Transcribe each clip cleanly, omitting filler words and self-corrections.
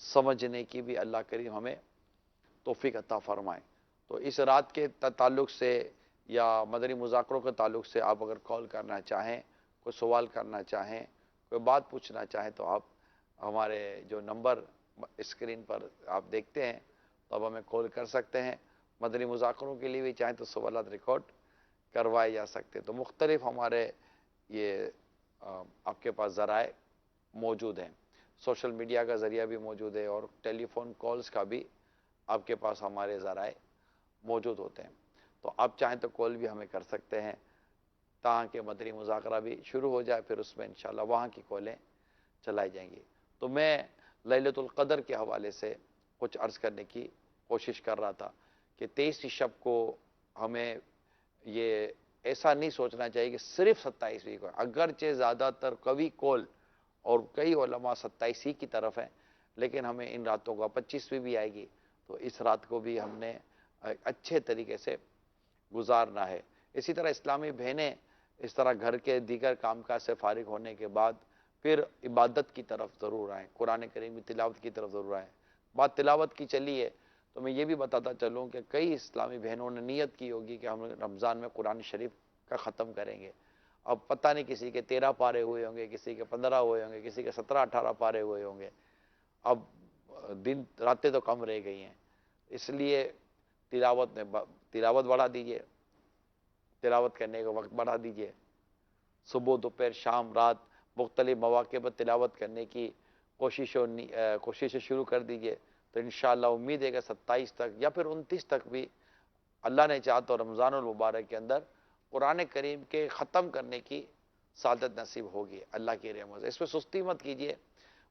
سمجھنے کی بھی اللہ کریم ہمیں توفیق عطا فرمائے۔ تو اس رات کے تعلق سے یا مدنی مذاکروں کے تعلق سے آپ اگر کال کرنا چاہیں، کوئی سوال کرنا چاہیں، کوئی بات پوچھنا چاہیں، تو آپ ہمارے جو نمبر اسکرین پر آپ دیکھتے ہیں تو اب ہمیں کال کر سکتے ہیں۔ مدنی مذاکروں کے لیے بھی چاہیں تو سوالات ریکارڈ کروائے جا سکتے، تو مختلف ہمارے یہ آپ کے پاس ذرائع موجود ہیں۔ سوشل میڈیا کا ذریعہ بھی موجود ہے اور ٹیلی فون کالز کا بھی آپ کے پاس ہمارے ذرائع موجود ہوتے ہیں، تو آپ چاہیں تو کال بھی ہمیں کر سکتے ہیں تاکہ مدنی مذاکرہ بھی شروع ہو جائے، پھر اس میں انشاءاللہ وہاں کی کالیں چلائی جائیں گی۔ تو میں لیلۃ القدر کے حوالے سے کچھ عرض کرنے کی کوشش کر رہا تھا کہ 23 شب کو ہمیں یہ ایسا نہیں سوچنا چاہیے کہ صرف 27ویں کو، اگرچہ زیادہ تر قوی قول اور کئی علماء 27 کی طرف ہیں، لیکن ہمیں ان راتوں کا 25ویں بھی آئے گی، تو اس رات کو بھی ہم نے اچھے طریقے سے گزارنا ہے۔ اسی طرح اسلامی بہنیں اس طرح گھر کے دیگر کام کاج سے فارغ ہونے کے بعد پھر عبادت کی طرف ضرور آئیں، قرآن کریم کی تلاوت کی طرف ضرور آئیں۔ بات تلاوت کی چلی ہے تو میں یہ بھی بتاتا چلوں کہ کئی اسلامی بہنوں نے نیت کی ہوگی کہ ہم رمضان میں قرآن شریف کا ختم کریں گے۔ اب پتہ نہیں کسی کے 13 پارے ہوئے ہوں گے، کسی کے 15 ہوئے ہوں گے، کسی کے 17-18 پارے ہوئے ہوں گے۔ اب دن راتیں تو کم رہ گئی ہیں، اس لیے تلاوت بڑھا دیجئے، تلاوت کرنے کا وقت بڑھا دیجئے، صبح دوپہر شام رات مختلف مواقع پر تلاوت کرنے کی کوششیں شروع کر دیجئے، تو انشاءاللہ امید ہے کہ 27 تک یا پھر 29 تک بھی اللہ نے چاہا تو رمضان المبارک کے اندر قرآن کریم کے ختم کرنے کی سعادت نصیب ہوگی اللہ کی رحمت سے۔ اس میں سستی مت کیجئے۔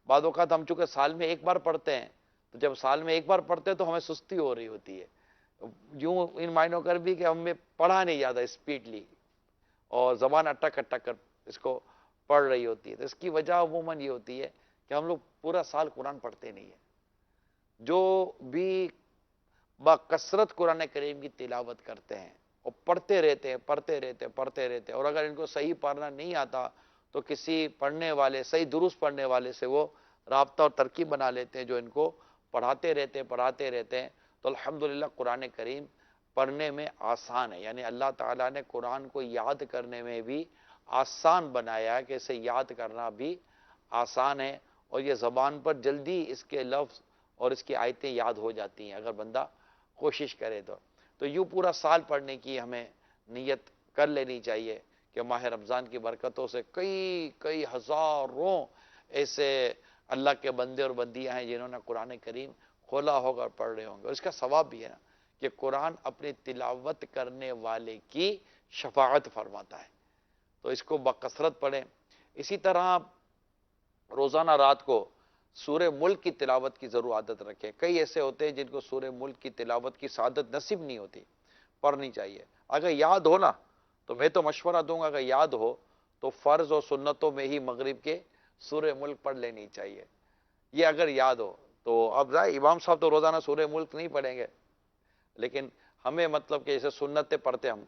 بعض اوقات ہم چونکہ سال میں ایک بار پڑھتے ہیں، تو جب سال میں ایک بار پڑھتے ہیں تو ہمیں سستی ہو رہی ہوتی ہے، یوں ان معنوں کر بھی کہ ہمیں پڑھا نہیں جاتا اسپیڈلی، اور زبان اٹک اٹک کر اس کو پڑھ رہی ہوتی ہے۔ تو اس کی وجہ عموماً یہ ہوتی ہے کہ ہم لوگ پورا سال قرآن پڑھتے نہیں ہیں۔ جو بھی بکثرت قرآن کریم کی تلاوت کرتے ہیں اور پڑھتے رہتے ہیں، اور اگر ان کو صحیح پڑھنا نہیں آتا تو کسی پڑھنے والے، صحیح درست پڑھنے والے سے وہ رابطہ اور ترکیب بنا لیتے ہیں جو ان کو پڑھاتے رہتے ہیں، تو الحمدللہ قرآن کریم پڑھنے میں آسان ہے۔ یعنی اللہ تعالیٰ نے قرآن کو یاد کرنے میں بھی آسان بنایا ہے کہ اسے یاد کرنا بھی آسان ہے، اور یہ زبان پر جلدی اس کے لفظ اور اس کی آیتیں یاد ہو جاتی ہیں اگر بندہ کوشش کرے تو یوں پورا سال پڑھنے کی ہمیں نیت کر لینی چاہیے کہ ماہ رمضان کی برکتوں سے کئی ہزاروں ایسے اللہ کے بندے اور بندیاں ہیں جنہوں نے قرآن کریم کھولا ہوگا اور پڑھ رہے ہوں گے، اور اس کا ثواب بھی ہے نا کہ قرآن اپنی تلاوت کرنے والے کی شفاعت فرماتا ہے، تو اس کو بکثرت پڑھیں۔ اسی طرح روزانہ رات کو سورہ ملک کی تلاوت کی ضرور عادت رکھیں۔ کئی ایسے ہوتے ہیں جن کو سورہ ملک کی تلاوت کی سعادت نصیب نہیں ہوتی، پڑھنی چاہیے۔ اگر یاد ہو نا تو میں تو مشورہ دوں گا، اگر یاد ہو تو فرض اور سنتوں میں ہی مغرب کے سورہ ملک پڑھ لینی چاہیے، یہ اگر یاد ہو تو۔ اب امام صاحب تو روزانہ سورہ ملک نہیں پڑھیں گے، لیکن ہمیں مطلب کہ جیسے سنتیں پڑھتے ہم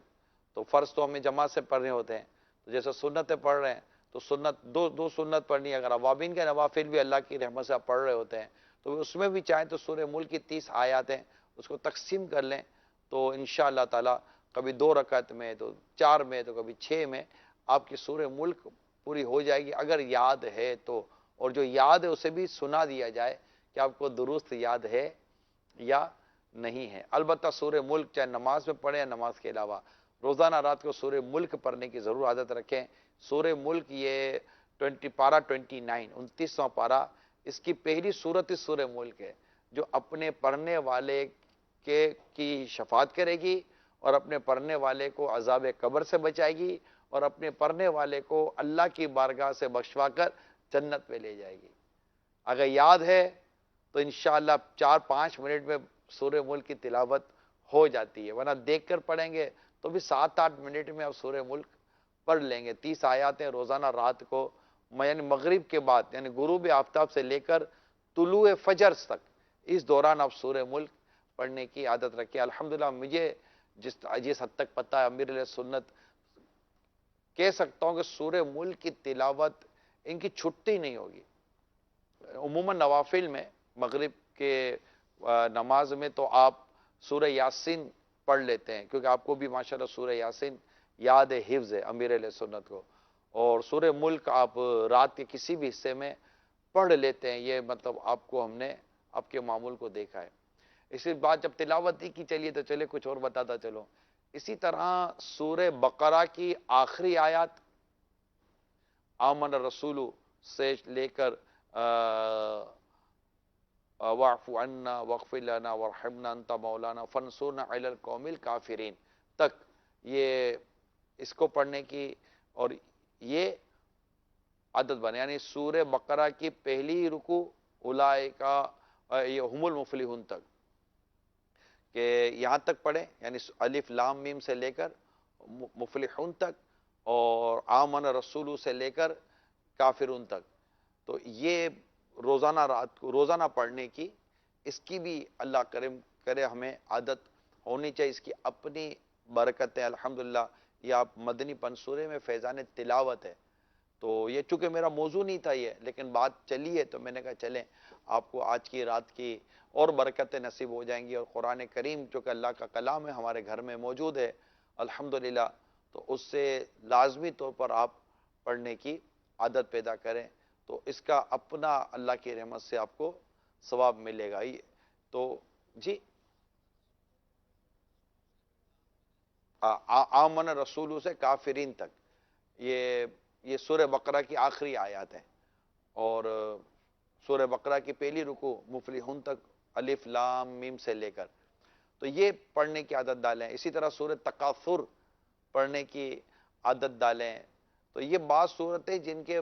تو فرض تو ہمیں جماعت سے پڑھنے ہوتے ہیں، تو جیسے سنتیں پڑھ رہے ہیں تو سنت دو سنت پڑھنی ہے، اگر اوابین کے نوافل بھی اللہ کی رحمت سے آپ پڑھ رہے ہوتے ہیں تو اس میں بھی چاہیں تو سورہ ملک کی 30 آیات ہیں، اس کو تقسیم کر لیں تو انشاءاللہ تعالی کبھی 2 رکعت میں، تو 4 میں، تو کبھی 6 میں آپ کی سورہ ملک پوری ہو جائے گی اگر یاد ہے تو۔ اور جو یاد ہے اسے بھی سنا دیا جائے کہ آپ کو درست یاد ہے یا نہیں ہے۔ البتہ سورہ ملک چاہے نماز میں پڑھیں یا نماز کے علاوہ روزانہ رات کو سورہ ملک پڑھنے کی ضرور عادت رکھیں۔ سورہ ملک یہ پارہ 29 29واں پارہ، اس کی پہلی سورت ہی سورہ ملک ہے، جو اپنے پڑھنے والے کی شفاعت کرے گی اور اپنے پڑھنے والے کو عذاب قبر سے بچائے گی اور اپنے پڑھنے والے کو اللہ کی بارگاہ سے بخشوا کر جنت میں لے جائے گی۔ اگر یاد ہے تو انشاءاللہ 4-5 منٹ میں سورہ ملک کی تلاوت ہو جاتی ہے، ورنہ دیکھ کر پڑھیں گے تو بھی 7-8 منٹ میں آپ سورہ ملک پڑھ لیں گے۔ 30 آیاتیں روزانہ رات کو، یعنی مغرب کے بعد، یعنی غروب آفتاب سے لے کر طلوع فجر تک، اس دوران آپ سورہ ملک پڑھنے کی عادت رکھیں۔ الحمدللہ مجھے جس حد تک پتہ ہے، امیر علیہ سنت کہہ سکتا ہوں کہ سورہ ملک کی تلاوت ان کی چھٹی نہیں ہوگی۔ عموماً نوافل میں مغرب کے نماز میں تو آپ سورہ یاسین پڑھ لیتے ہیں، کیونکہ آپ کو بھی ماشاءاللہ سورہ یاسین یاد حفظ ہے امیر علیہ سنت کو، اور سورہ ملک آپ رات کے کسی بھی حصے میں پڑھ لیتے ہیں، یہ مطلب آپ کو ہم نے آپ کے معمول کو دیکھا ہے۔ اسی بات جب تلاوت ہی کی چلیے تو چلے کچھ اور بتاتا چلو، اسی طرح سورہ بقرہ کی آخری آیات آمن الرسول سے لے کر واعف عنا واغفر لنا وارحمنا انت مولانا فانصرنا علی القوم الکافرین تک، یہ اس کو پڑھنے کی اور یہ عادت بنے، یعنی سورہ بقرہ کی پہلی رکوع اولئک یہ ہم المفلحون تک، کہ یہاں تک پڑھیں، یعنی الف لام میم سے لے کر مفلحون تک، اور آمن رسول سے لے کر کافرون تک، تو یہ روزانہ رات کو روزانہ پڑھنے کی، اس کی بھی اللہ کرم کرے ہمیں عادت ہونی چاہیے، اس کی اپنی برکتیں الحمدللہ۔ یہ آپ مدنی پنصورے میں فیضان تلاوت ہے، تو یہ چونکہ میرا موضوع نہیں تھا یہ، لیکن بات چلی ہے تو میں نے کہا چلیں آپ کو آج کی رات کی اور برکتیں نصیب ہو جائیں گی، اور قرآن کریم چونکہ اللہ کا کلام ہے ہمارے گھر میں موجود ہے الحمدللہ، تو اس سے لازمی طور پر آپ پڑھنے کی عادت پیدا کریں، تو اس کا اپنا اللہ کی رحمت سے آپ کو ثواب ملے گا۔ تو جی آمن رسول سے کافرین تک، یہ سورہ بقرہ کی آخری آیات ہیں، اور سورہ بقرہ کی پہلی رکوع مفلحون تک الف لام میم سے لے کر، تو یہ پڑھنے کی عادت ڈالیں۔ اسی طرح سورہ تکاثر پڑھنے کی عادت ڈالیں، تو یہ بعض صورتیں جن کے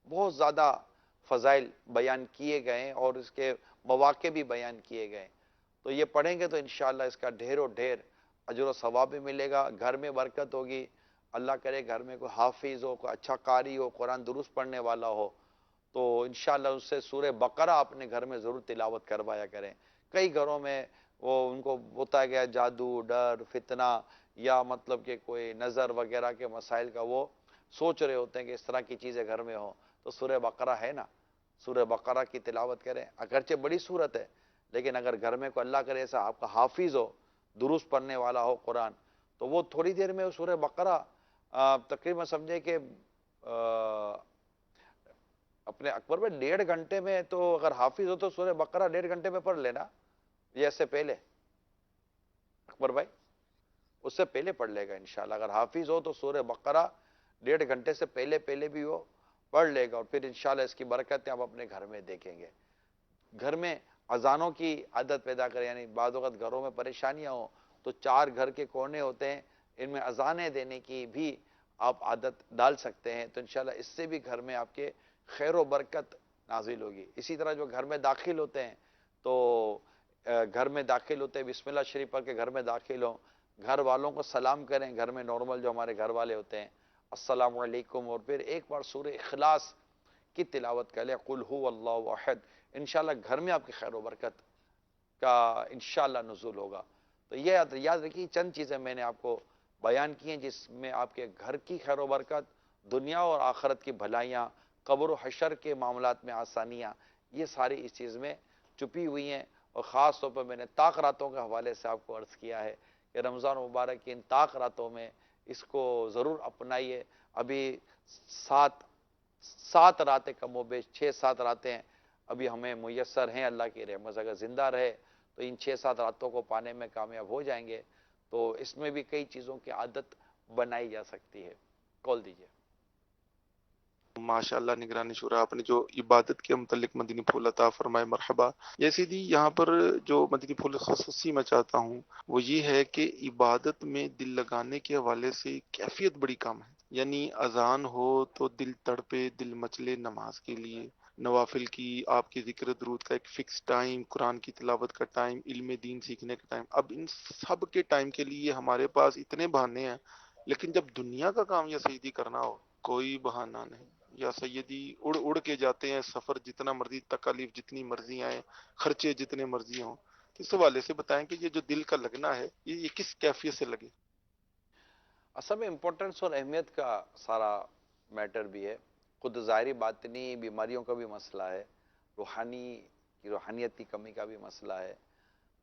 بہت زیادہ فضائل بیان کیے گئے ہیں اور اس کے مواقع بھی بیان کیے گئے ہیں، تو یہ پڑھیں گے تو انشاءاللہ اس کا ڈھیر و ڈھیر اجر و ثواب بھی ملے گا، گھر میں برکت ہوگی، اللہ کرے گھر میں کوئی حافظ ہو، کوئی اچھا قاری ہو، قرآن درست پڑھنے والا ہو، تو انشاءاللہ اس سے سورہ بقرہ اپنے گھر میں ضرور تلاوت کروایا کریں۔ کئی گھروں میں وہ ان کو ہوتا گیا جادو ڈر فتنہ یا مطلب کہ کوئی نظر وغیرہ کے مسائل کا، وہ سوچ رہے ہوتے ہیں کہ اس طرح کی چیزیں گھر میں ہوں، تو سورہ بقرہ ہے نا، سورہ بقرہ کی تلاوت کریں، اگرچہ بڑی سورت ہے لیکن اگر گھر میں کوئی اللہ کرے ایسا آپ کا حافظ ہو، درست پڑھنے والا ہو قرآن، تو وہ تھوڑی دیر میں سورہ بقرہ تقریباً سمجھے کہ اپنے اکبر میں 1.5 گھنٹے میں، تو اگر حافظ ہو تو سورہ بقرہ 1.5 گھنٹے میں پڑھ لینا، یہ اس سے پہلے اکبر بھائی اس سے پہلے پڑھ لے گا انشاءاللہ، اگر حافظ ہو تو سورہ بقرہ 1.5 گھنٹے سے پہلے پہلے بھی وہ پڑھ لے گا، اور پھر انشاءاللہ اس کی برکتیں آپ اپنے گھر میں دیکھیں گے۔ گھر میں اذانوں کی عادت پیدا کریں، یعنی بعض اوقات گھروں میں پریشانیاں ہوں تو 4 گھر کے کونے ہوتے ہیں، ان میں اذانیں دینے کی بھی آپ عادت ڈال سکتے ہیں، تو انشاءاللہ اس سے بھی گھر میں آپ کے خیر و برکت نازل ہوگی۔ اسی طرح جو گھر میں داخل ہوتے ہیں تو گھر میں داخل ہوتے ہیں بسم اللہ شریف پڑھ کے گھر میں داخل ہوں، گھر والوں کو سلام کریں، گھر میں نارمل جو ہمارے گھر والے ہوتے ہیں السلام علیکم، اور پھر ایک بار سورہ اخلاص کی تلاوت کر لیں، قل هو اللہ احد، انشاءاللہ گھر میں آپ کی خیر و برکت کا انشاءاللہ نزول ہوگا۔ تو یہ یاد رکھیے، چند چیزیں میں نے آپ کو بیان کی ہیں جس میں آپ کے گھر کی خیر و برکت، دنیا اور آخرت کی بھلائیاں، قبر و حشر کے معاملات میں آسانیاں، یہ ساری اس چیز میں چھپی ہوئی ہیں، اور خاص طور پر میں نے طاق راتوں کے حوالے سے آپ کو عرض کیا ہے کہ رمضان مبارک کی ان طاق راتوں میں اس کو ضرور اپنائیے۔ ابھی 7 راتیں کم و بیش 6-7 راتیں ابھی ہمیں میسر ہیں، اللہ کی رحمت سے اگر زندہ رہے تو ان 6-7 راتوں کو پانے میں کامیاب ہو جائیں گے، تو اس میں بھی کئی چیزوں کی عادت بنائی جا سکتی ہے۔ کال دیجئے۔ ماشاء اللہ نگرانی شورا، آپ نے جو عبادت کے متعلق مدنی پھول عطا فرمائے، مرحبا۔ جیسے جی یہاں پر جو مدنی پھول خصوصی میں چاہتا ہوں وہ یہ ہے کہ عبادت میں دل لگانے کے حوالے سے کیفیت بڑی کم ہے، یعنی اذان ہو تو دل تڑپے، دل مچلے نماز کے لیے، نوافل کی، آپ کے ذکر درود کا ایک فکس ٹائم، قرآن کی تلاوت کا ٹائم، علم دین سیکھنے کا ٹائم، اب ان سب کے ٹائم کے لیے ہمارے پاس اتنے بہانے ہیں، لیکن جب دنیا کا کام یا سیدھی کرنا ہو کوئی بہانہ نہیں، یا سیدی اڑ اڑ کے جاتے ہیں، سفر جتنا مرضی، تکالیف جتنی مرضی آئیں، خرچے جتنے مرضی ہوں، تو اس حوالے سے بتائیں کہ یہ جو دل کا لگنا ہے یہ کس کیفیت سے لگے؟ اصل میں امپورٹنس اور اہمیت کا سارا میٹر بھی ہے، خود ظاہری باطنی بیماریوں کا بھی مسئلہ ہے، روحانی کی روحانیت کی کمی کا بھی مسئلہ ہے،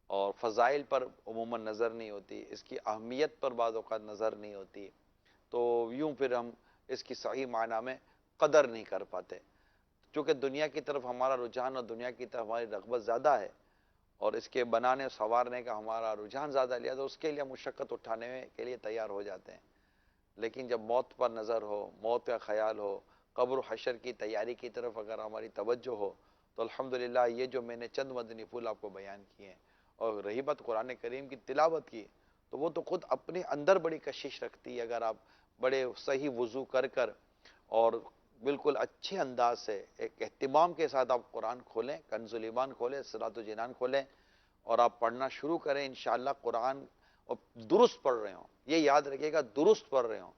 اور فضائل پر عموماً نظر نہیں ہوتی، اس کی اہمیت پر بعض اوقات نظر نہیں ہوتی، تو یوں پھر ہم اس کی صحیح معنی میں قدر نہیں کر پاتے۔ چونکہ دنیا کی طرف ہمارا رجحان اور دنیا کی طرف ہماری رغبت زیادہ ہے، اور اس کے بنانے اور سنوارنے کا ہمارا رجحان زیادہ لیا، تو اس کے لیے مشقت اٹھانے کے لیے تیار ہو جاتے ہیں۔ لیکن جب موت پر نظر ہو، موت کا خیال ہو، قبر و حشر کی تیاری کی طرف اگر ہماری توجہ ہو، تو الحمدللہ یہ جو میں نے چند مدنی پھول آپ کو بیان کیے ہیں، اور رہی بات قرآن کریم کی تلاوت کی، تو وہ تو خود اپنے اندر بڑی کشش رکھتی ہے۔ اگر آپ بڑے صحیح وضو کر کر اور بالکل اچھے انداز سے ایک اہتمام کے ساتھ آپ قرآن کھولیں، کنز الایمان کھولیں، صراط الجنان کھولیں، اور آپ پڑھنا شروع کریں، انشاءاللہ قرآن اور درست پڑھ رہے ہوں، یہ یاد رکھیے گا، درست پڑھ رہے ہوں،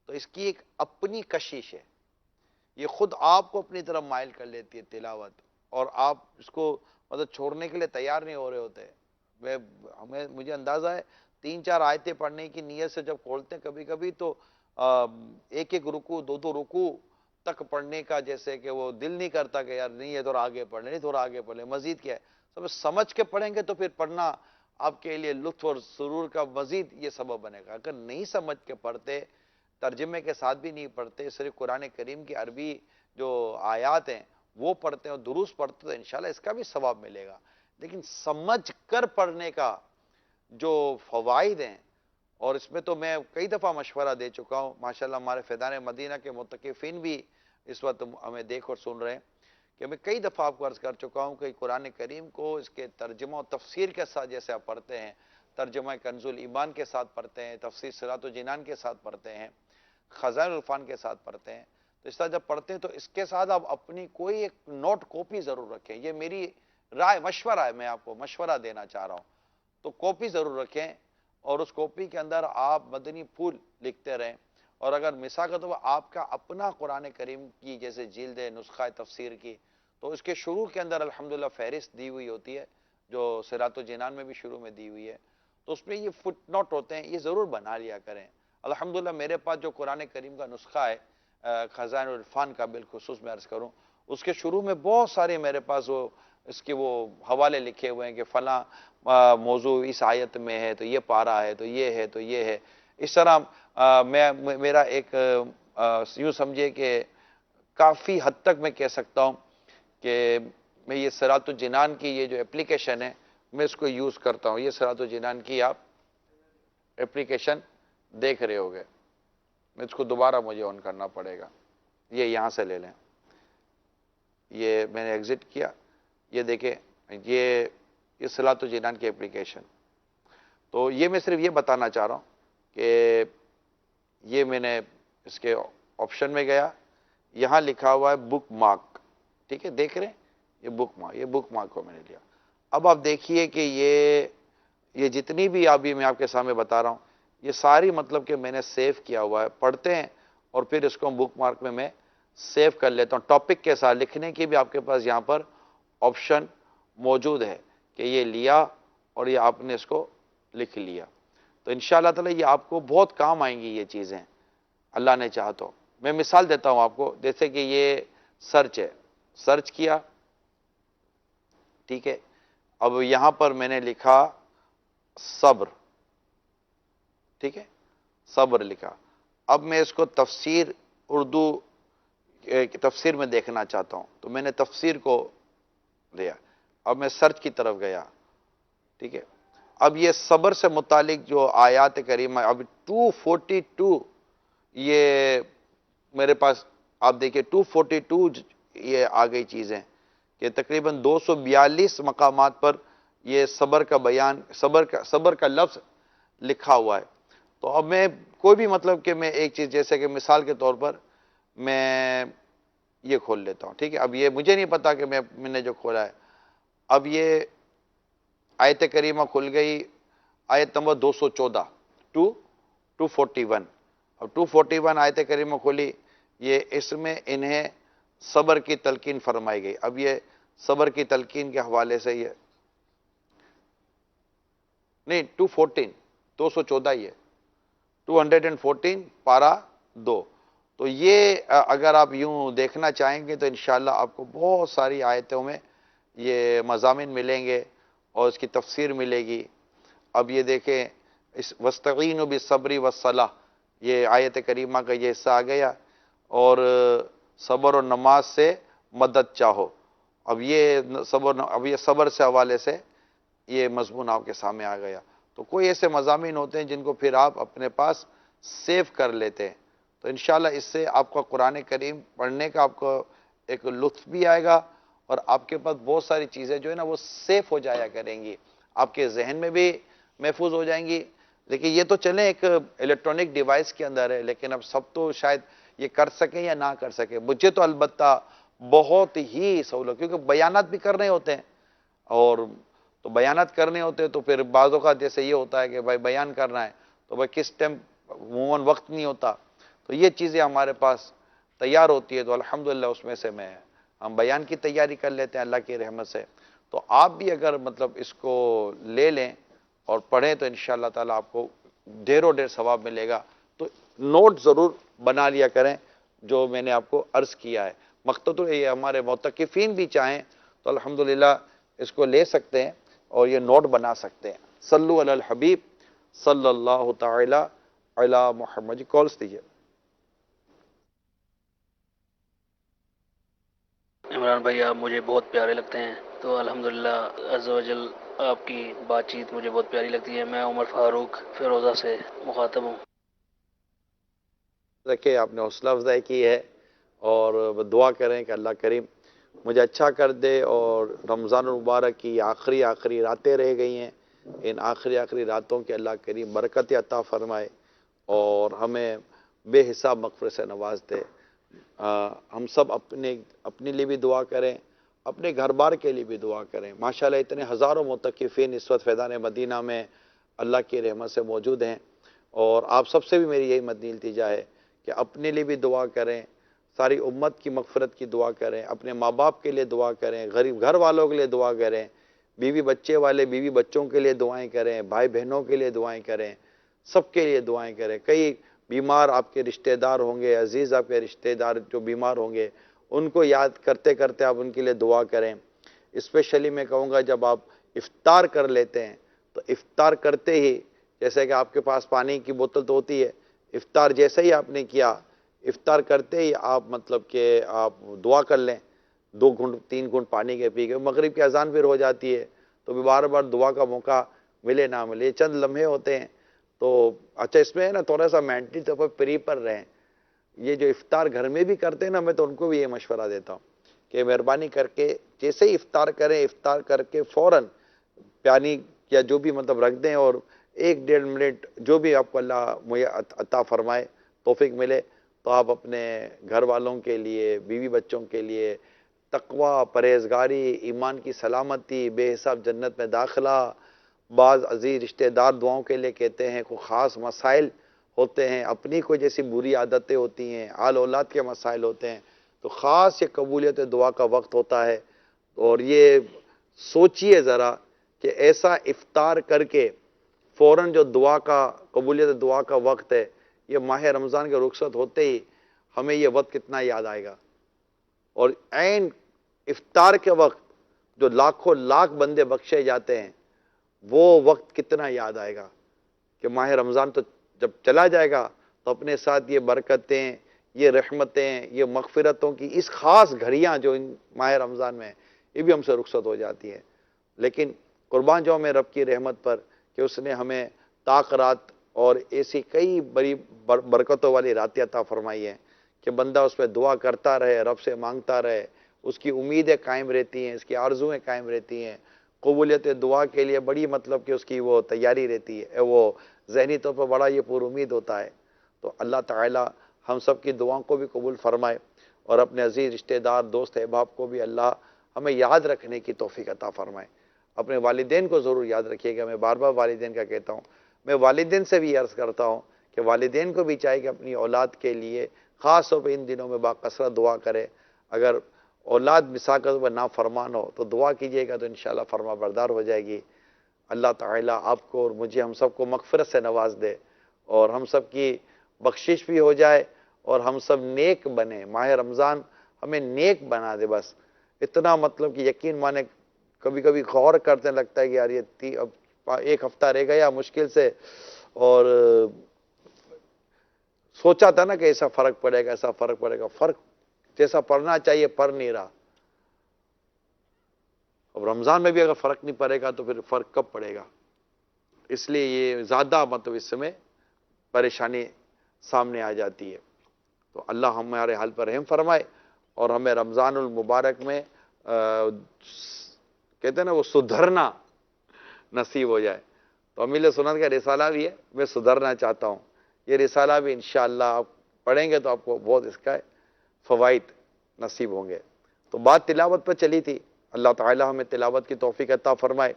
تو اس کی ایک اپنی کشش ہے، یہ خود آپ کو اپنی طرف مائل کر لیتی ہے تلاوت، اور آپ اس کو مطلب چھوڑنے کے لیے تیار نہیں ہو رہے ہوتے۔ مجھے اندازہ ہے 3-4 آیتیں پڑھنے کی نیت سے جب کھولتے ہیں کبھی کبھی، تو ایک ایک رکوع، دو دو رکوع تک پڑھنے کا جیسے کہ وہ دل نہیں کرتا کہ یار نہیں یہ تھوڑا آگے پڑھ لیں، نہیں تھوڑا آگے پڑھ لیں، مزید کیا ہے، سب سمجھ کے پڑھیں گے تو پھر پڑھنا آپ کے لیے لطف اور سرور کا مزید یہ سبب بنے گا۔ اگر نہیں سمجھ کے پڑھتے، ترجمے کے ساتھ بھی نہیں پڑھتے، صرف قرآن کریم کی عربی جو آیات ہیں وہ پڑھتے ہیں اور دروس پڑھتے، تو انشاءاللہ اس کا بھی ثواب ملے گا۔ لیکن سمجھ کر پڑھنے کا جو فوائد ہیں، اور اس میں تو میں کئی دفعہ مشورہ دے چکا ہوں، ماشاءاللہ ہمارے فیضان مدینہ کے متقفین بھی اس وقت ہمیں دیکھ اور سن رہے ہیں، کہ میں کئی دفعہ آپ کو عرض کر چکا ہوں کہ قرآن کریم کو اس کے ترجمہ و تفسیر کے ساتھ جیسے آپ پڑھتے ہیں، ترجمہ کنز الایمان کے ساتھ پڑھتے ہیں، تفسیر صراط الجنان کے ساتھ پڑھتے ہیں، خزائن العرفان کے ساتھ پڑھتے ہیں، تو اس طرح جب پڑھتے ہیں تو اس کے ساتھ آپ اپنی کوئی ایک نوٹ کاپی ضرور رکھیں۔ یہ میری رائے مشورہ ہے، میں آپ کو مشورہ دینا چاہ رہا ہوں، تو کاپی ضرور رکھیں، اور اس کاپی کے اندر آپ مدنی پھول لکھتے رہیں، اور اگر مثال کا تو آپ کا اپنا قرآن کریم کی جیسے جلد ہے نسخہ تفسیر کی، تو اس کے شروع کے اندر الحمدللہ فہرست دی ہوئی ہوتی ہے، جو صراط الجنان میں بھی شروع میں دی ہوئی ہے، تو اس میں یہ فٹ نوٹ ہوتے ہیں، یہ ضرور بنا لیا کریں۔ الحمدللہ میرے پاس جو قرآن کریم کا نسخہ ہے خزائن العرفان کا، بالخصوص میں عرض کروں، اس کے شروع میں بہت سارے میرے پاس وہ اس کے وہ حوالے لکھے ہوئے ہیں کہ فلاں موضوع اس آیت میں ہے تو یہ پارہ ہے، تو یہ ہے، تو یہ ہے، اس طرح میرا ایک یوں سمجھے کہ کافی حد تک میں کہہ سکتا ہوں کہ میں یہ صراط الجنان کی یہ جو اپلیکیشن ہے میں اس کو یوز کرتا ہوں۔ یہ صراط الجنان کی آپ اپلیکیشن دیکھ رہے ہوگے، میں اس کو دوبارہ مجھے آن کرنا پڑے گا، یہ یہاں سے لے لیں، یہ میں نے ایگزٹ کیا، یہ دیکھیں یہ صراط الجنان کی اپلیکیشن۔ تو یہ میں صرف یہ بتانا چاہ رہا ہوں کہ یہ میں نے اس کے آپشن میں گیا، یہاں لکھا ہوا ہے بک مارک، ٹھیک ہے، دیکھ رہے ہیں یہ بک مارک کو میں نے لیا۔ اب آپ دیکھیے کہ یہ جتنی بھی ابھی میں آپ کے سامنے بتا رہا ہوں، یہ ساری مطلب کہ میں نے سیو کیا ہوا ہے، پڑھتے ہیں اور پھر اس کو بک مارک میں سیو کر لیتا ہوں، ٹاپک کے ساتھ لکھنے کی بھی آپ کے پاس یہاں پر آپشن موجود ہے کہ یہ لیا اور یہ آپ نے اس کو لکھ لیا، تو انشاءاللہ تعالی یہ آپ کو بہت کام آئیں گی یہ چیزیں، اللہ نے چاہا تو۔ میں مثال دیتا ہوں آپ کو، جیسے کہ یہ سرچ ہے، سرچ کیا، ٹھیک ہے، اب یہاں پر میں نے لکھا صبر، ٹھیک ہے، صبر لکھا، اب میں اس کو تفسیر اردو تفسیر میں دیکھنا چاہتا ہوں، تو میں نے تفسیر کو لیا، اب میں سرچ کی طرف گیا، ٹھیک ہے، اب یہ صبر سے متعلق جو آیات کریمہ اب 242 یہ میرے پاس آپ دیکھیں 242 یہ آ گئی چیزیں کہ تقریباً 242 مقامات پر یہ صبر کا بیان، صبر کا لفظ لکھا ہوا ہے۔ تو اب میں کوئی بھی مطلب کہ میں ایک چیز جیسے کہ مثال کے طور پر میں یہ کھول لیتا ہوں، ٹھیک ہے، اب یہ مجھے نہیں پتا کہ میں نے جو کھولا ہے، اب یہ آیت کریمہ کھل گئی، آیت نمبر 214 241، اب 241 آیت کریمہ کھولی، یہ اس میں انہیں صبر کی تلقین فرمائی گئی۔ اب یہ صبر کی تلقین کے حوالے سے یہ نہیں 214 یہ 214 پارہ 2، تو یہ اگر آپ یوں دیکھنا چاہیں گے تو انشاءاللہ آپ کو بہت ساری آیتوں میں یہ مضامین ملیں گے اور اس کی تفسیر ملے گی۔ اب یہ دیکھیں اس وَاسْتَعِينُوا بِالصَّبْرِ وَالصَّلَاةِ، یہ آیت کریمہ کا یہ حصہ آ گیا، اور صبر اور نماز سے مدد چاہو۔ اب یہ صبر سے حوالے سے یہ مضمون آپ کے سامنے آ گیا۔ تو کوئی ایسے مضامین ہوتے ہیں جن کو پھر آپ اپنے پاس سیو کر لیتے ہیں، تو انشاءاللہ اس سے آپ کا قرآن کریم پڑھنے کا آپ کو ایک لطف بھی آئے گا، اور آپ کے پاس بہت ساری چیزیں جو ہے نا وہ سیف ہو جایا کریں گی، آپ کے ذہن میں بھی محفوظ ہو جائیں گی۔ لیکن یہ تو چلیں ایک الیکٹرانک ڈیوائس کے اندر ہے، لیکن اب سب تو شاید یہ کر سکیں یا نہ کر سکیں۔ مجھے تو البتہ بہت ہی سہولت، کیونکہ بیانات بھی کرنے ہوتے ہیں، اور تو بیانات کرنے ہوتے ہیں تو پھر بعض اوقات جیسے یہ ہوتا ہے کہ بھائی بیان کرنا ہے تو بھائی کس ٹائم عموماً وقت نہیں ہوتا، تو یہ چیزیں ہمارے پاس تیار ہوتی ہے تو الحمدللہ اس میں سے ہم بیان کی تیاری کر لیتے ہیں اللہ کی رحمت سے۔ تو آپ بھی اگر مطلب اس کو لے لیں اور پڑھیں تو انشاءاللہ تعالیٰ آپ کو ڈھیروں ڈھیر ثواب ملے گا۔ تو نوٹ ضرور بنا لیا کریں جو میں نے آپ کو عرض کیا ہے۔ مقتدر یہ ہمارے معتکفین بھی چاہیں تو الحمدللہ اس کو لے سکتے ہیں اور یہ نوٹ بنا سکتے ہیں۔ صلو علی الحبیب صلی اللہ تعالی علی محمد۔ جی کالس دیجیے۔ عمران بھائی آپ مجھے بہت پیارے لگتے ہیں، تو الحمدللہ عز و جل آپ کی بات چیت مجھے بہت پیاری لگتی ہے۔ میں عمر فاروق فیروزہ سے مخاطب ہوں۔ رکھے آپ نے حوصلہ افزائی کی ہے، اور دعا کریں کہ اللہ کریم مجھے اچھا کر دے، اور رمضان المبارک کی آخری راتیں رہ گئی ہیں، ان آخری راتوں کے اللہ کریم برکت عطا فرمائے اور ہمیں بے حساب مغفرت سے نواز دے۔ ہم سب اپنے لیے بھی دعا کریں، اپنے گھر بار کے لیے بھی دعا کریں۔ ماشاءاللہ اتنے ہزاروں معتکفین اس وقت فیضان مدینہ میں اللہ کی رحمت سے موجود ہیں، اور آپ سب سے بھی میری یہی مدنی التجا ہے کہ اپنے لیے بھی دعا کریں، ساری امت کی مغفرت کی دعا کریں، اپنے ماں باپ کے لیے دعا کریں، غریب گھر والوں کے لیے دعا کریں، بیوی بچے والے بیوی بچوں کے لیے دعائیں کریں، بھائی بہنوں کے لیے دعائیں کریں، سب کے لیے دعائیں کریں۔ کئی بیمار آپ کے رشتہ دار ہوں گے، عزیز آپ کے رشتہ دار جو بیمار ہوں گے، ان کو یاد کرتے کرتے آپ ان کے لیے دعا کریں۔ اسپیشلی میں کہوں گا جب آپ افطار کر لیتے ہیں تو افطار کرتے ہی، جیسے کہ آپ کے پاس پانی کی بوتل تو ہوتی ہے، افطار جیسے ہی آپ نے کیا، افطار کرتے ہی آپ مطلب کہ آپ دعا کر لیں، 2 گھنٹ 3 گھنٹ پانی کے پی کے، مغرب کی اذان پھر ہو جاتی ہے تو بھی بار بار دعا کا موقع ملے نہ ملے، یہ چند لمحے ہوتے ہیں۔ تو اچھا اس میں ہے نا تھوڑا سا مینٹلی طور پر پری پر رہیں۔ یہ جو افطار گھر میں بھی کرتے ہیں نا، میں تو ان کو بھی یہ مشورہ دیتا ہوں کہ مہربانی کر کے جیسے ہی افطار کریں، افطار کر کے فوراً پانی یا جو بھی مطلب رکھ دیں، اور 1-1.5 منٹ جو بھی آپ کو اللہ عطا فرمائے، توفیق ملے، تو آپ اپنے گھر والوں کے لیے، بیوی بچوں کے لیے تقوی، پرہیزگاری، ایمان کی سلامتی، بے حساب جنت میں داخلہ، بعض عزیز رشتہ دار دعاؤں کے لیے کہتے ہیں، کوئی خاص مسائل ہوتے ہیں، اپنی کوئی جیسی بری عادتیں ہوتی ہیں، آل اولاد کے مسائل ہوتے ہیں، تو خاص یہ قبولیت دعا کا وقت ہوتا ہے۔ اور یہ سوچئے ذرا کہ ایسا افطار کر کے فوراً جو دعا کا قبولیت دعا کا وقت ہے، یہ ماہ رمضان کے رخصت ہوتے ہی ہمیں یہ وقت کتنا یاد آئے گا، اور عین افطار کے وقت جو لاکھوں لاکھ بندے بخشے جاتے ہیں، وہ وقت کتنا یاد آئے گا کہ ماہ رمضان تو جب چلا جائے گا تو اپنے ساتھ یہ برکتیں، یہ رحمتیں، یہ مغفرتوں کی اس خاص گھڑیاں جو ان ماہ رمضان میں یہ بھی ہم سے رخصت ہو جاتی ہیں۔ لیکن قربان جاؤں میں رب کی رحمت پر کہ اس نے ہمیں طاق رات اور ایسی کئی بڑی برکتوں والی راتیں عطا فرمائی ہیں کہ بندہ اس پہ دعا کرتا رہے، رب سے مانگتا رہے، اس کی امیدیں قائم رہتی ہیں، اس کی آرزویں قائم رہتی ہیں، قبولیت دعا کے لیے بڑی مطلب کہ اس کی وہ تیاری رہتی ہے، وہ ذہنی طور پر بڑا یہ پر امید ہوتا ہے۔ تو اللہ تعالی ہم سب کی دعاؤں کو بھی قبول فرمائے، اور اپنے عزیز رشتہ دار دوست احباب کو بھی اللہ ہمیں یاد رکھنے کی توفیق عطا فرمائے۔ اپنے والدین کو ضرور یاد رکھیے گا، میں بار بار والدین کا کہتا ہوں، میں والدین سے بھی عرض کرتا ہوں کہ والدین کو بھی چاہیے کہ اپنی اولاد کے لیے خاص طور پہ ان دنوں میں باکثرت دعا کرے۔ اگر اولاد مساقت و نافرمان ہو تو دعا کیجیے گا تو انشاءاللہ فرما بردار ہو جائے گی۔ اللہ تعالیٰ آپ کو اور مجھے ہم سب کو مغفرت سے نواز دے، اور ہم سب کی بخشش بھی ہو جائے، اور ہم سب نیک بنے۔ ماہ رمضان ہمیں نیک بنا دے، بس اتنا مطلب کہ یقین مانے کبھی کبھی غور کرتے لگتا ہے کہ یار یہ اب 1 ہفتہ رہ گیا مشکل سے، اور سوچا تھا نا کہ ایسا فرق پڑے گا، ایسا فرق پڑے گا، فرق جیسا پڑنا چاہیے پڑ نہیں رہا. اب رمضان میں بھی اگر فرق نہیں پڑے گا تو پھر فرق کب پڑے گا؟ اس لیے یہ زیادہ مطلب اس میں پریشانی سامنے آ جاتی ہے. تو اللہ ہمارے حال پر رحم فرمائے اور ہمیں رمضان المبارک میں کہتے ہیں نا وہ سدھرنا نصیب ہو جائے. تو امیل سنت کا رسالہ بھی ہے، میں سدھرنا چاہتا ہوں. یہ رسالہ بھی انشاءاللہ آپ پڑھیں گے تو آپ کو بہت اس کا فوائد نصیب ہوں گے. تو بات تلاوت پر چلی تھی. اللہ تعالی ہمیں تلاوت کی توفیق عطا فرمائے.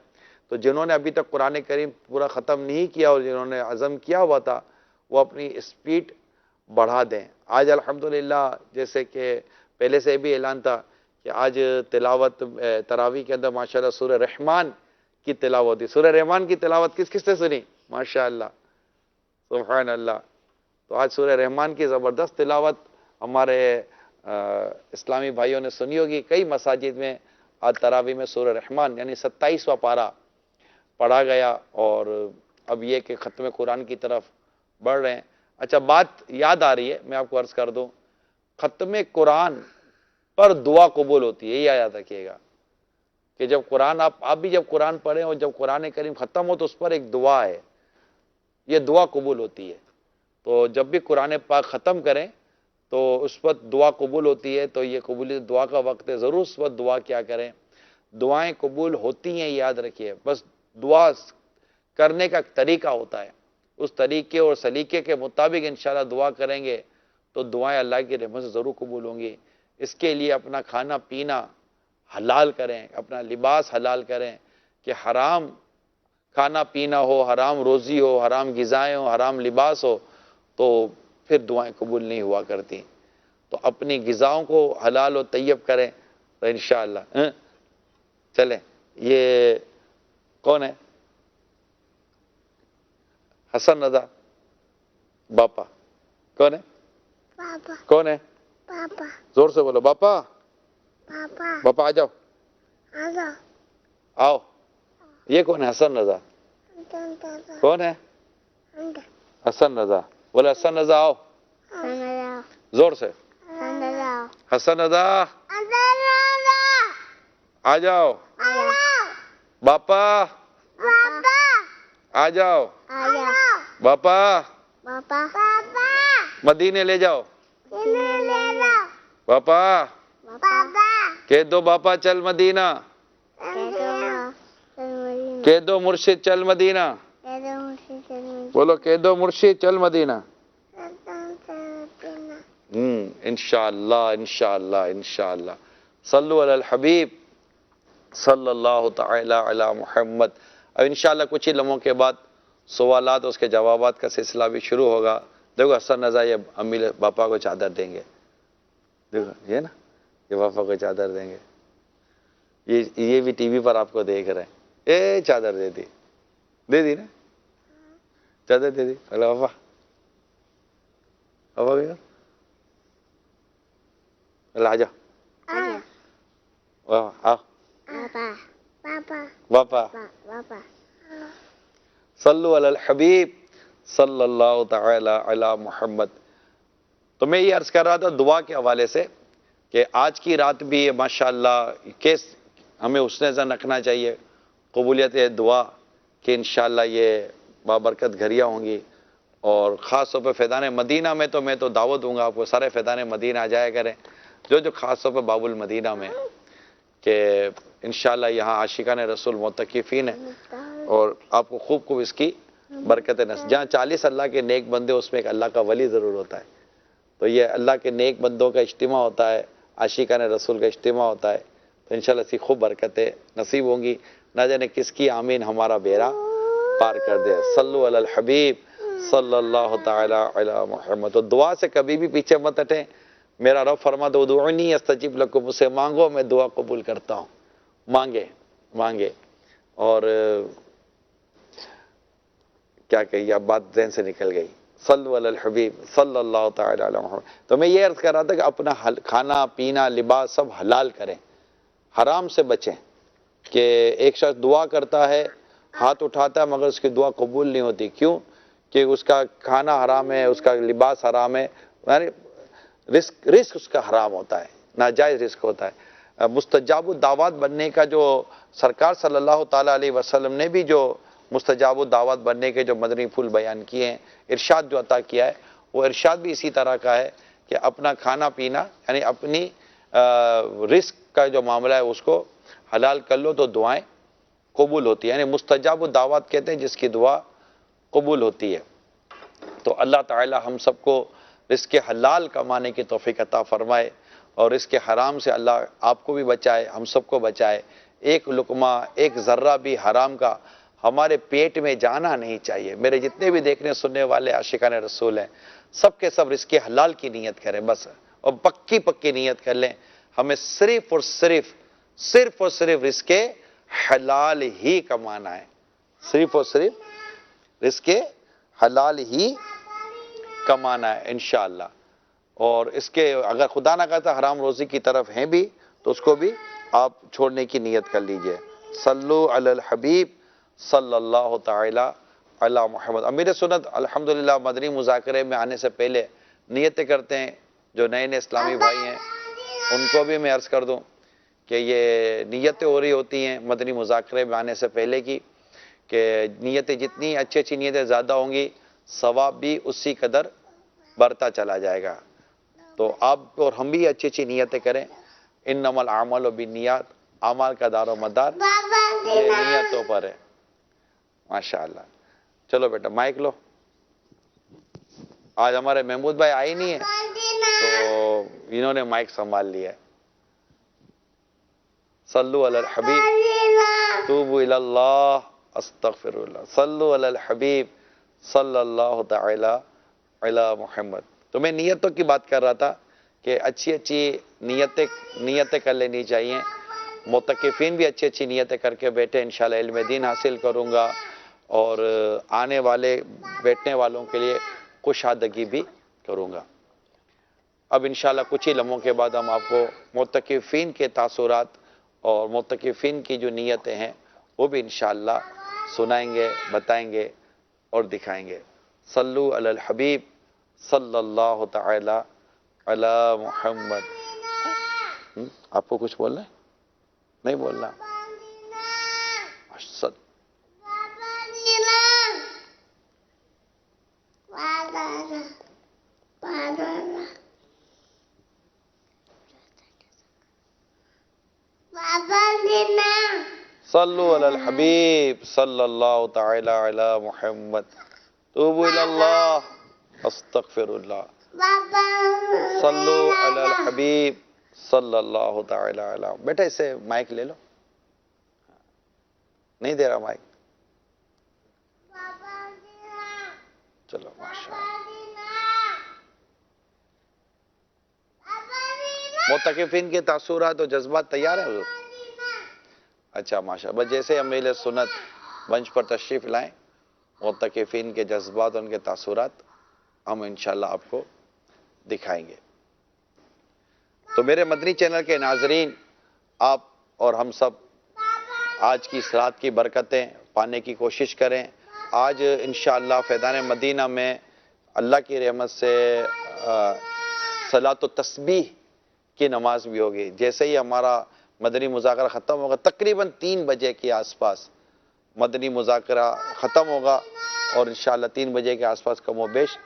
تو جنہوں نے ابھی تک قرآن کریم پورا ختم نہیں کیا اور جنہوں نے عزم کیا ہوا تھا وہ اپنی اسپیڈ بڑھا دیں. آج الحمدللہ جیسے کہ پہلے سے بھی اعلان تھا کہ آج تلاوت تراویح کے اندر ماشاءاللہ سورہ رحمان کی تلاوت ہوتی. سورہ رحمان کی تلاوت کس کس نے سنی؟ ماشاءاللہ، سبحان اللہ. تو آج سورہ رحمان کی زبردست تلاوت ہمارے اسلامی بھائیوں نے سنی ہوگی. کئی مساجد میں آج تراویح میں سورہ رحمان یعنی 27واں پارہ پڑھا گیا اور اب یہ کہ ختم قرآن کی طرف بڑھ رہے ہیں. اچھا بات یاد آ رہی ہے، میں آپ کو عرض کر دوں، ختم قرآن پر دعا قبول ہوتی ہے. یہ یاد رکھیے گا کہ جب قرآن آپ بھی جب قرآن پڑھیں اور جب قرآن کریم ختم ہو تو اس پر ایک دعا ہے، یہ دعا قبول ہوتی ہے. تو جب بھی قرآن پاک ختم کریں تو اس پر دعا قبول ہوتی ہے. تو یہ قبول دعا کا وقت ہے، ضرور اس وقت دعا کیا کریں. دعائیں قبول ہوتی ہیں یاد رکھیے، بس دعا کرنے کا ایک طریقہ ہوتا ہے. اس طریقے اور سلیقے کے مطابق انشاءاللہ دعا کریں گے تو دعائیں اللہ کی رحمت سے ضرور قبول ہوں گی. اس کے لیے اپنا کھانا پینا حلال کریں، اپنا لباس حلال کریں کہ حرام کھانا پینا ہو، حرام روزی ہو، حرام غذائیں ہو، حرام لباس ہو تو پھر دعائیں قبول نہیں ہوا کرتی. تو اپنی غذاؤں کو حلال و طیب کریں تو انشاءاللہ. چلیں، یہ کون ہے؟ حسن رضا باپا کون ہے؟ پاپا. کون ہے؟ پاپا. زور سے بولو. باپا، پاپا. باپا آ جاؤ، آجا. آؤ. یہ کون ہے؟ حسن رضا. دادا. کون ہے؟ انڈا. حسن رضا. بولے حسن رضا آؤ سنڈا. زور سے. سنڈا. حسن رضا سنڈا. آ جاؤ. آجا. باپا پاپا. آ جاؤ. آجا. باپا پاپا. پاپا. مدینے لے جاؤ. سنڈا. باپا پاپا. کہہ دو باپا چل مدینہ. کہہ دو مرشد چل مدینہ. بولو کہہ دو مرشد چل مدینہ. انشاءاللہ انشاءاللہ انشاءاللہ. صلو علی الحبیب صلی اللہ تعالی علی محمد. اب انشاءاللہ کچھ ہی لمحوں کے بعد سوالات اس کے جوابات کا سلسلہ بھی شروع ہوگا. دیکھو حسن رضا یہ امی باپا کو چادر دیں گے. دیکھو یہ نا، یہ باپا کو چادر دیں گے. یہ بھی ٹی وی پر آپ کو دیکھ رہے ہیں. اے چادر دے دی، دے دی نا چادر دے دی. ہلو باپا، باپا گیا اللہ آ جاؤ. آؤ پاپا. پاپا. باپا. پاپا. صلو علی الحبیب صلی اللہ تعالی علی محمد. تو میں یہ عرض کر رہا تھا دعا کے حوالے سے کہ آج کی رات بھی ماشاءاللہ کیس ہمیں حسن ظن رکھنا چاہیے، قبولیت دعا کہ انشاءاللہ یہ بابرکت گھڑیاں ہوں گی. اور خاص طور پہ فیضان مدینہ میں تو میں تو دعوت دوں گا آپ کو، سارے فیضان مدینہ آ جایا کریں جو خاص طور پہ باب المدینہ میں، کہ انشاءاللہ یہاں عاشقان رسول معتکفین ہیں اور آپ کو خوب خوب اس کی برکت نصیب. جہاں 40 اللہ کے نیک بندے اس میں ایک اللہ کا ولی ضرور ہوتا ہے. تو یہ اللہ کے نیک بندوں کا اجتماع ہوتا ہے، عاشقان رسول کا اجتماع ہوتا ہے. تو انشاءاللہ اسی خوب برکتیں نصیب ہوں گی. نہ جانے کس کی آمین ہمارا بیڑا پار کر دے. صلو علی الحبیب صلی اللہ تعالی علی محمد. تو دعا سے کبھی بھی پیچھے مت ہٹیں. میرا رب فرماتا ادعونی استجب لکم، مجھ سے مانگو میں دعا قبول کرتا ہوں. مانگے مانگے. اور کیا کہیے اب بات ذہن سے نکل گئی. صلو علی الحبیب صلی اللہ تعالی علی محمد. تو میں یہ عرض کر رہا تھا کہ اپنا کھانا پینا لباس سب حلال کریں، حرام سے بچیں. کہ ایک شخص دعا کرتا ہے، ہاتھ اٹھاتا ہے، مگر اس کی دعا قبول نہیں ہوتی. کیوں؟ کہ اس کا کھانا حرام ہے، اس کا لباس حرام ہے، یعنی رزق اس کا حرام ہوتا ہے، ناجائز رزق ہوتا ہے. مستجاب الدعوات بننے کا جو سرکار صلی اللہ تعالیٰ علیہ وسلم نے بھی جو مستجاب الدعوات بننے کے جو مدنی پھول بیان کیے ہیں، ارشاد جو عطا کیا ہے، وہ ارشاد بھی اسی طرح کا ہے کہ اپنا کھانا پینا یعنی اپنی رزق کا جو معاملہ ہے اس کو حلال کر لو تو دعائیں قبول ہوتی ہیں. یعنی مستجاب الدعوات کہتے ہیں جس کی دعا قبول ہوتی ہے. تو اللہ تعالی ہم سب کو رزق حلال کمانے کی توفیق عطا فرمائے، اور رزق حرام سے اللہ آپ کو بھی بچائے، ہم سب کو بچائے. ایک لقمہ، ایک ذرہ بھی حرام کا ہمارے پیٹ میں جانا نہیں چاہیے. میرے جتنے بھی دیکھنے سننے والے عاشقان رسول ہیں، سب کے سب رزق حلال کی نیت کریں بس، اور پکی نیت کر لیں. ہمیں صرف اور صرف رزق حلال ہی کمانا ہے، صرف اور صرف رزق حلال ہی کمانا ہے انشاءاللہ. اور اس کے اگر خدا نہ کرتا حرام روزی کی طرف ہیں بھی تو اس کو بھی آپ چھوڑنے کی نیت کر لیجئے. صلو علی الحبیب صلی اللہ تعالی علی محمد. امیر سنت الحمدللہ مدنی مذاکرے میں آنے سے پہلے نیتیں کرتے ہیں. جو نئے اسلامی بھائی ہیں ان کو بھی میں عرض کر دوں کہ یہ نیتیں ہو رہی ہوتی ہیں مدنی مذاکرے میں آنے سے پہلے کی، کہ نیتیں جتنی اچھی نیتیں زیادہ ہوں گی، ثواب بھی اسی قدر بڑھتا چلا جائے گا. تو آپ اور ہم بھی اچھی نیتیں کریں. انما الاعمال بالنیات، اعمال کا دار و مدار یہ نیتوں پر ہے. ماشاءاللہ. چلو بیٹا مائک لو. آج ہمارے محمود بھائی آئے نہیں ہیں تو انہوں نے مائک سنبھال لیا ہے. صلو علی الحبیب توبوا الی اللہ استغفر اللہ. صلو علی الحبیب صلی اللہ تعالی علی محمد. تو میں نیتوں کی بات کر رہا تھا کہ اچھی نیتیں کر لینی چاہیے. معتکفین بھی اچھی نیتیں کر کے بیٹھے. انشاءاللہ علم دین حاصل کروں گا اور آنے والے بیٹھنے والوں کے لیے کشادگی بھی کروں گا. اب انشاءاللہ کچھ ہی لمحوں کے بعد ہم آپ کو معتکفین کے تاثرات اور معتکفین کی جو نیتیں ہیں وہ بھی انشاءاللہ سنائیں گے، بتائیں گے اور دکھائیں گے. صلو علی الحبیب صلی اللہ تعالی علی محمد. آپ کو کچھ بولنا ہے؟ نہیں بولنا؟ صلو علی الحبیب صلی اللہ تعالی علی محمد. توبوا الی اللہ استغفر اللہ. صلو علی الحبیب صلی اللہ تعالی علی. بیٹا اس سے مائک لے لو. نہیں دے رہا مائک. چلو ماشاءاللہ. معتکفین کے تاثرات اور جذبات تیار ہیں حضور؟ اچھا ماشاء. بس جیسے ہم اہل سنت منچ پر تشریف لائیں، معتکفین کے جذبات، ان کے تاثرات ہم انشاءاللہ آپ کو دکھائیں گے. تو میرے مدنی چینل کے ناظرین، آپ اور ہم سب آج کی اس رات کی برکتیں پانے کی کوشش کریں. آج انشاءاللہ فیضان مدینہ میں اللہ کی رحمت سے صلاۃ و تسبیح کی نماز بھی ہوگی. جیسے ہی ہمارا مدنی مذاکرہ ختم ہوگا، تقریباً 3 بجے کے آس پاس مدنی مذاکرہ ختم ہوگا اور انشاءاللہ 3 بجے کے آس پاس کم و بیش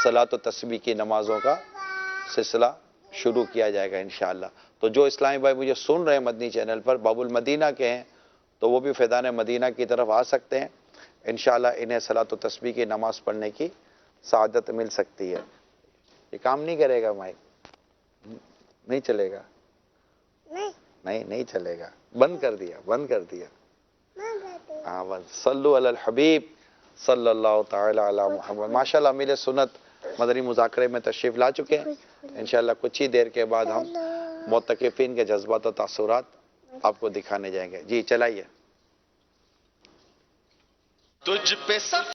صلاۃ و تسبیح کی نمازوں کا سلسلہ شروع کیا جائے گا انشاءاللہ. تو جو اسلامی بھائی مجھے سن رہے ہیں مدنی چینل پر، باب المدینہ کے ہیں، تو وہ بھی فیضان مدینہ کی طرف آ سکتے ہیں. انشاءاللہ انہیں صلاۃ و تسبیح کی نماز پڑھنے کی سعادت مل سکتی ہے. یہ کام نہیں کرے گا مائک؟ نہیں چلے گا؟ نہیں چلے گا. بند کر دیا. ہاں بس. صلو علی الحبیب صلی اللہ تعالی علی محمد. ماشاءاللہ امیر سنت مدنی مذاکرے میں تشریف لا چکے ہیں. انشاءاللہ کچھ ہی دیر کے بعد ہم معتکفین کے جذبات و تاثرات آپ کو دکھانے جائیں گے. جی چلائیے. تجھ پہ